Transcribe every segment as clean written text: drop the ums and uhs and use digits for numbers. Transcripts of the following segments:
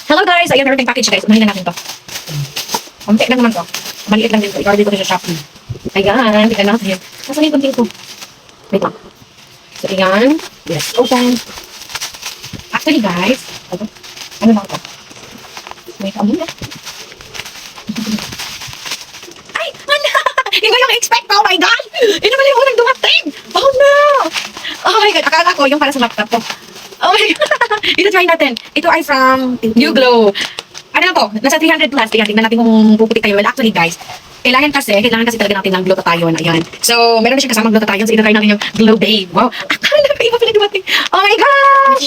Hello guys! Ayan, meron tayong package guys. Unahin na natin to. Konti lang naman to. Maliit lang din to. I-order ko to sa Shopee. Ayan, tignan natin. Nasaan yung konting ko? Wait lang. So, ayan. Let's open. Actually guys, ano lang to? Wait, ano na? Ay! Ano? Hindi ko yung expect ko. Oh my God! Ito pala yung unang dumating! Oh no! Oh my God! Akala ko yung para sa laptop ko. Oh my God! Ito try natin. Ito ay from New Glow. Ano na to? Nasa 300 plus. Tingnan natin kung puputi kayo. Well, actually guys, kailangan kasi talaga natin ng glutathione. Ayan. So, meron na siya kasamang glutathione. So, ito try natin yung Glow Babe. Wow! Akala ko iba pala dumating. Oh my gosh!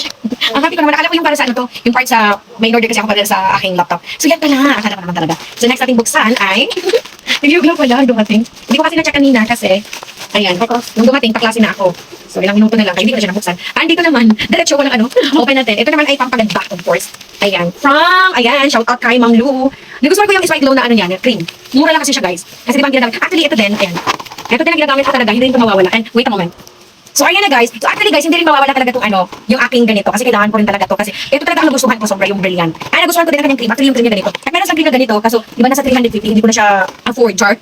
Ang happy ko naman. Akala ko yung para sa ano to. Yung part sa, may order kasi ako para sa aking laptop. So, yan pala. Akala ko naman talaga. So, next natin buksan ay New Glow pala dumating. Hindi ko kasi na-check kanina kasi ayan, nung dumating, paklase na ako. So, ilang minuto na lang, kaya hindi ko na siya nabuksan. Dito naman, diretso ko lang open natin. Ito naman ay pampaganda, of course. Ayan, ayan, shout out kay Ma'am Lou. Nagustuhan ko yung Sprite Glow na niya, cream. Mura lang kasi siya, guys. Kasi di ba ang ginagamit? Actually, ito din, ayan. Ito din ang ginagamit ko talaga, hindi rin ito mawawala. And, wait a moment. So, ayan na guys. So, actually guys, hindi rin mawawala talaga itong yung aking ganito. Kasi kailangan ko rin talaga to. Kasi ito talaga ang nagustuhan ko, sobra yung brilliant. Ay, nagustuhan ko din ang kanyang cream. Actually, yung cream niya ganito. At meron sa cream na ganito, kaso, di ba nasa 350, hindi ko na siya afford, jar.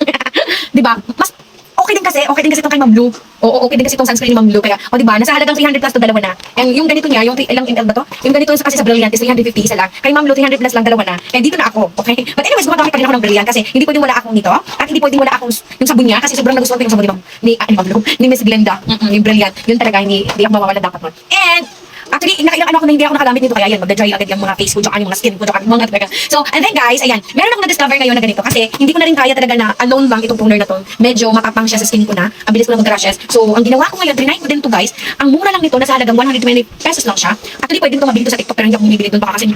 Di ba? Mas okay din kasi itong kay Ma'am Lou. Oo, okay din kasi itong sunscreen ni Ma'am Lou. Kaya, o diba, nasa halagang 300 plus to dalawa na. And yung ganito niya, yung ilang ml ba to? Yung ganito kasi sa Brilliant is 350 isa lang. Kay Ma'am Lou, 300 plus lang dalawa na. And dito na ako, okay? But anyways, gumagamit pa rin ako ng Brilliant kasi hindi pwedeng wala akong nito. At hindi pwedeng wala akong yung sabon niya kasi sobrang nagustuhan ko yung sabon ni Ma'am Lou, ni Miss Glenda. Yung Brilliant. Yun talaga, hindi ako mawawala dapat nun. And, actually, nakailang ako na hindi ako nakagamit nito kaya yan, magda-dry agad yung mga face ko, tsaka yung mga skin ko, tsaka mga talaga. So, and then guys, ayan, meron ako na-discover ngayon na ganito kasi hindi ko na rin kaya talaga na alone lang itong toner na to. Medyo matapang siya sa skin ko na, ang bilis ko na mag-rashes. So, ang ginawa ko ngayon, trinay ko din to guys, ang mura lang nito, nasa halagang 120 pesos lang siya. Actually, pwede ko mabili to sa TikTok pero hindi ako bumibili doon, baka kasi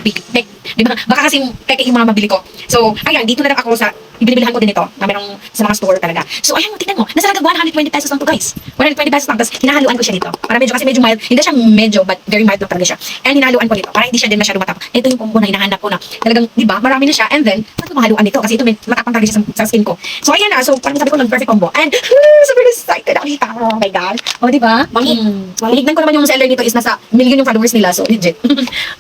di ba? Baka kasi kaya yung mga mabili ko. So, ayan, dito na lang ako sa ibinibilihan ko din ito na merong sa mga store talaga. So, ayan, tingnan mo, nasa halagang 120 pesos lang to guys. 120 pesos lang, tapos hinahaluan ko siya dito. Para medyo mild, hindi siya medyo, but very mild lang talaga siya. And hinahaluan ko dito para hindi siya din masyado matapang. Ito yung combo na hinahanap ko na talagang, di ba, marami na siya. And then, ito mahaluan dito kasi ito matapang talaga siya sa skin ko. So, ayan na. So, parang sabi ko, perfect combo. And, super excited ako dito. Oh my God. Oh, di ba? Malignan ko naman yung seller nito is nasa million yung followers nila. So, legit.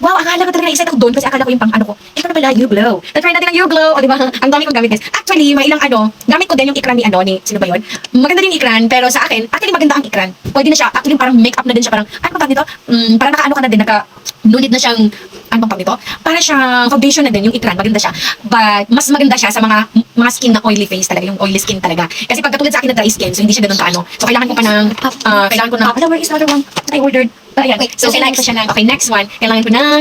Wow, akala ko talaga na-excited ako doon kasi akala ko yung pang ano ko. Ito na pala, You Glow. Na-try natin ang You Glow. O, di ba? Ang dami kong gamit guys. Actually, may ilang gamit ko din yung ikran ni sino ba yun? Maganda din yung ikran, pero sa akin, actually maganda ang ikran. Pwede na siya, actually parang make-up na din siya, parang, ano bang tawag nito? Parang naka-ano ka na din, naka-nunid na siyang, ano bang tawag nito? Para siyang foundation na din, yung ikran, maganda siya. But, mas maganda siya sa mga skin na oily face talaga, yung oily skin talaga. Kasi pag katulad sa akin na dry skin, so hindi siya ganun kaano. So, kailangan ko na, where is another one that I ordered? Ayan. So, kailangan ko siya ng, okay, next one, kailangan ko ng,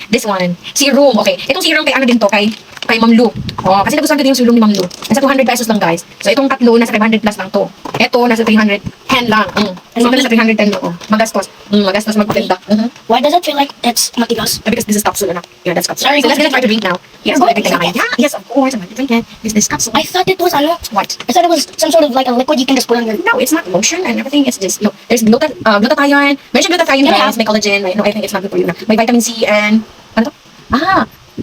this one, serum, okay. Itong serum kay ano din to, kay Ma'am Lou. Oh, kasi nagustuhan ko din yung serum ni Ma'am Lou. Nasa 200 pesos lang, guys. So, itong tatlo, nasa 500 plus lang to. Ito, nasa 310 lang. So, nasa 310 lang. Oh. Magastos. Magastos magpaganda. Why does it feel like it's matigas? Because this is capsule, anak. Yeah, that's capsule. Sorry, So, let's try to drink now. Yes, You're I'm going to drink it? Yeah, yes, of course. I'm going to drink it. This capsule. I thought it was What? I thought it was some sort of like a liquid you can just put on your. No, it's not lotion and everything. It's just, look, there's glutathione. There's glutathione, Yeah. guys. May collagen. No, I think it's not good for you. May vitamin C and, ano to?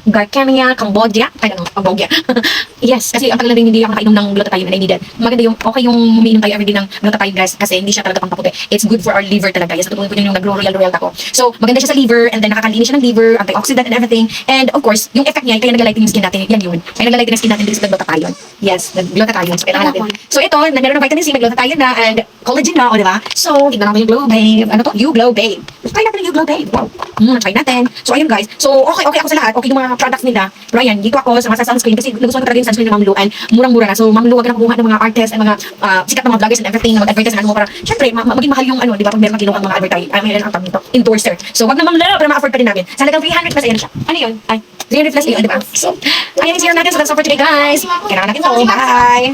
Garcinia, Cambodia. I don't know, Cambodia. Yes, kasi ang tagal na rin hindi ako nakainom ng glutathione and I needed. Maganda yung, okay yung umiinom tayo everyday ng glutathione, guys, kasi hindi siya talaga pangpaputi. It's good for our liver talaga. Yes, natutunan ko yun yung nagro-royal ako. So, maganda siya sa liver and then nakakalinis siya ng liver, antioxidant and everything. And of course, yung effect niya, kaya nagla-lighten yung skin natin. Yan yun. Kaya nagla-lighten yung skin natin because of the glutathione. Yes, the glutathione. So, kailangan natin. So, ito, meron ng vitamin C, may glutathione na, and collagen na, o diba? So, tignan natin yung Glow Babe. Ano to? You Glow Babe. Try natin yung You Glow Babe. Wow. Try natin. So, ayun guys. So, okay ako sa lahat. Okay yung mga products nila. Pero ayan, dito ako sa sunscreen kasi nagustuhan ko talaga yung sunscreen ng Ma'am Lou and murang-mura na. So, Ma'am Lou, wag na kumuha ng mga artists and mga sikat na mga vloggers and everything na mag-advertise na ano para, syempre, maging mahal yung ano, di ba? Pag meron kinuha ang mga advertise, ang tawag nito, endorser. So, wag na Ma'am Lou, para ma-afford pa din namin. Sa halagang 300 plus, ayan siya. Ano yun? Ay, 300 plus yun, di ba? So, ayan yung serum natin. So, that's all for today, guys. Kailangan natin to. Bye!